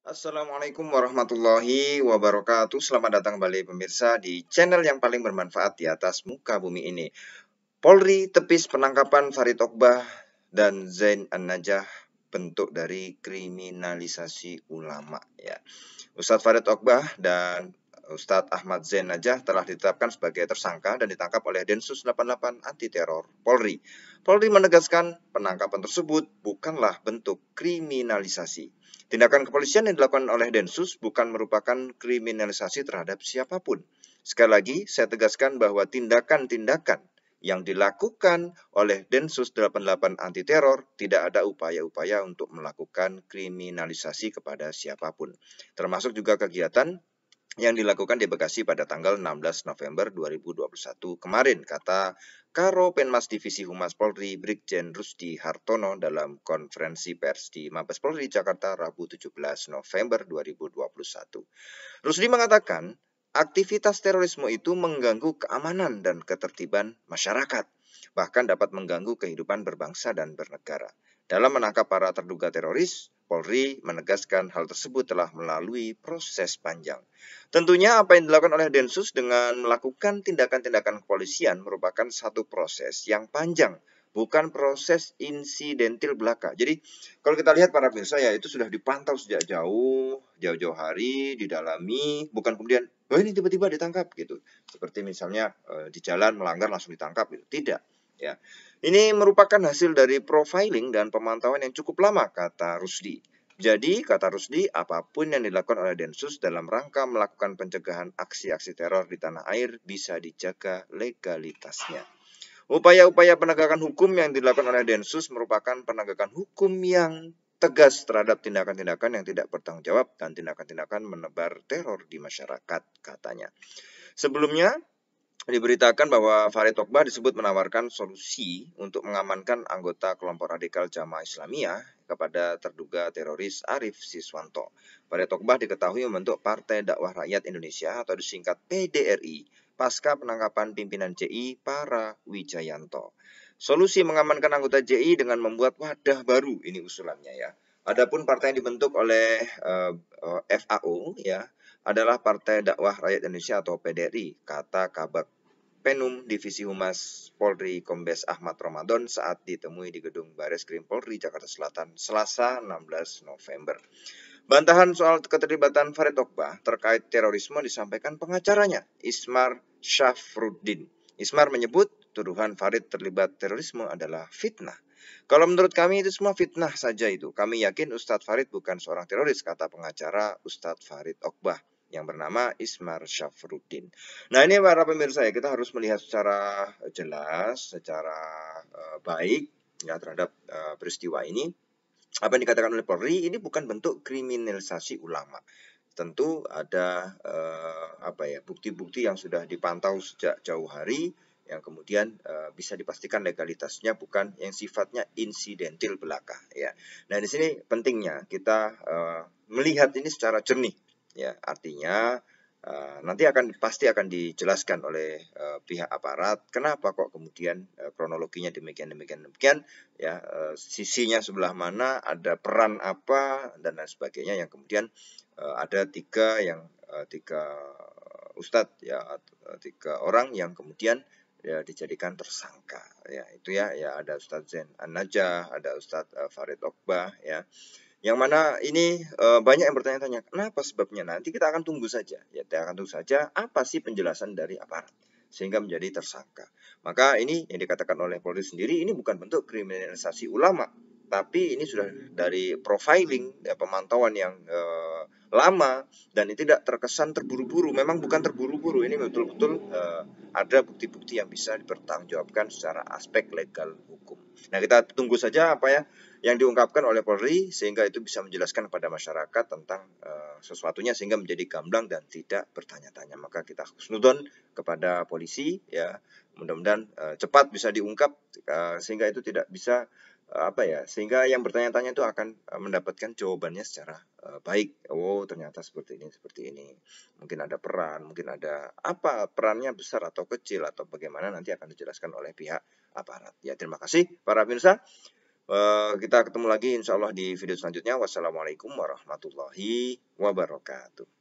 Assalamualaikum warahmatullahi wabarakatuh. Selamat datang kembali pemirsa di channel yang paling bermanfaat di atas muka bumi ini. Polri tepis penangkapan Farid Ogbah dan Zain An-Najah, bentuk dari kriminalisasi ulama ya. Ustadz Farid Ogbah dan Ustadz Ahmad Zain Najah telah ditetapkan sebagai tersangka dan ditangkap oleh Densus 88 Anti Teror Polri. Polri menegaskan penangkapan tersebut bukanlah bentuk kriminalisasi. Tindakan kepolisian yang dilakukan oleh Densus bukan merupakan kriminalisasi terhadap siapapun. Sekali lagi, saya tegaskan bahwa tindakan-tindakan yang dilakukan oleh Densus 88 Anti Teror tidak ada upaya-upaya untuk melakukan kriminalisasi kepada siapapun. Termasuk juga kegiatan yang dilakukan di Bekasi pada tanggal 16 November 2021 kemarin, kata Karo Penmas Divisi Humas Polri Brigjen Rusdi Hartono dalam konferensi pers di Mabes Polri Jakarta Rabu 17 November 2021. Rusdi mengatakan, aktivitas terorisme itu mengganggu keamanan dan ketertiban masyarakat, bahkan dapat mengganggu kehidupan berbangsa dan bernegara. Dalam menangkap para terduga teroris, Polri menegaskan hal tersebut telah melalui proses panjang. Tentunya apa yang dilakukan oleh Densus dengan melakukan tindakan-tindakan kepolisian merupakan satu proses yang panjang, bukan proses insidentil belaka. Jadi kalau kita lihat para pemirsa ya itu sudah dipantau sejak jauh-jauh hari, didalami, bukan kemudian oh ini tiba-tiba ditangkap gitu. Seperti misalnya di jalan melanggar langsung ditangkap gitu. Tidak, ya. Ini merupakan hasil dari profiling dan pemantauan yang cukup lama, kata Rusdi. Jadi, kata Rusdi, apapun yang dilakukan oleh Densus dalam rangka melakukan pencegahan aksi-aksi teror di tanah air bisa dijaga legalitasnya. Upaya-upaya penegakan hukum yang dilakukan oleh Densus merupakan penegakan hukum yang tegas terhadap tindakan-tindakan yang tidak bertanggung jawab dan tindakan-tindakan menebar teror di masyarakat, katanya. Sebelumnya, diberitakan bahwa Farid Ogbah disebut menawarkan solusi untuk mengamankan anggota kelompok radikal Jamaah Islamiyah kepada terduga teroris Arif Siswanto. Farid Ogbah diketahui membentuk Partai Dakwah Rakyat Indonesia atau disingkat PDRI pasca penangkapan pimpinan JI Para Wijayanto. Solusi mengamankan anggota JI dengan membuat wadah baru, ini usulannya ya. Adapun partai yang dibentuk oleh FAO ya adalah Partai Dakwah Rakyat Indonesia atau PDRI, kata Kabak Penum Divisi Humas Polri Kombes Ahmad Ramadan saat ditemui di gedung Bareskrim Polri Jakarta Selatan Selasa 16 November. Bantahan soal keterlibatan Farid Ogbah terkait terorisme disampaikan pengacaranya, Ismar Syafruddin. Ismar menyebut tuduhan Farid terlibat terorisme adalah fitnah. Kalau menurut kami itu semua fitnah saja itu. Kami yakin Ustadz Farid bukan seorang teroris, kata pengacara Ustadz Farid Ogbah yang bernama Ismar Syafruddin. Nah ini para pemirsa ya, kita harus melihat secara jelas, secara baik ya terhadap peristiwa ini. Apa yang dikatakan oleh Polri ini bukan bentuk kriminalisasi ulama. Tentu ada bukti-bukti yang sudah dipantau sejak jauh hari yang kemudian bisa dipastikan legalitasnya bukan yang sifatnya insidentil belaka ya. Nah di sini pentingnya kita melihat ini secara jernih ya, artinya nanti pasti akan dijelaskan oleh pihak aparat kenapa kok kemudian kronologinya demikian ya, sisinya sebelah mana, ada peran apa dan lain sebagainya yang kemudian ada tiga ustadz ya, tiga orang yang kemudian ya dijadikan tersangka ya, itu ya ada Ustadz Zain An-Najah, ada Ustadz Farid Ogbah ya, yang mana ini banyak yang bertanya-tanya kenapa sebabnya. Nanti kita akan tunggu saja ya, kita akan tunggu saja apa sih penjelasan dari aparat sehingga menjadi tersangka. Maka ini yang dikatakan oleh Polri sendiri ini bukan bentuk kriminalisasi ulama, tapi ini sudah dari profiling ya, pemantauan yang lama dan ini tidak terkesan terburu-buru. Memang bukan terburu-buru, ini betul-betul ada bukti-bukti yang bisa dipertanggungjawabkan secara aspek legal hukum. Nah kita tunggu saja apa ya yang diungkapkan oleh Polri sehingga itu bisa menjelaskan kepada masyarakat tentang sesuatunya sehingga menjadi gamblang dan tidak bertanya-tanya. Maka kita husnudon kepada polisi ya, mudah-mudahan cepat bisa diungkap sehingga itu tidak bisa sehingga yang bertanya-tanya itu akan mendapatkan jawabannya secara baik. Oh ternyata seperti ini, mungkin ada peran, mungkin ada apa perannya besar atau kecil atau bagaimana nanti akan dijelaskan oleh pihak aparat ya. Terima kasih para pemirsa. Kita ketemu lagi insya Allah di video selanjutnya. Wassalamualaikum warahmatullahi wabarakatuh.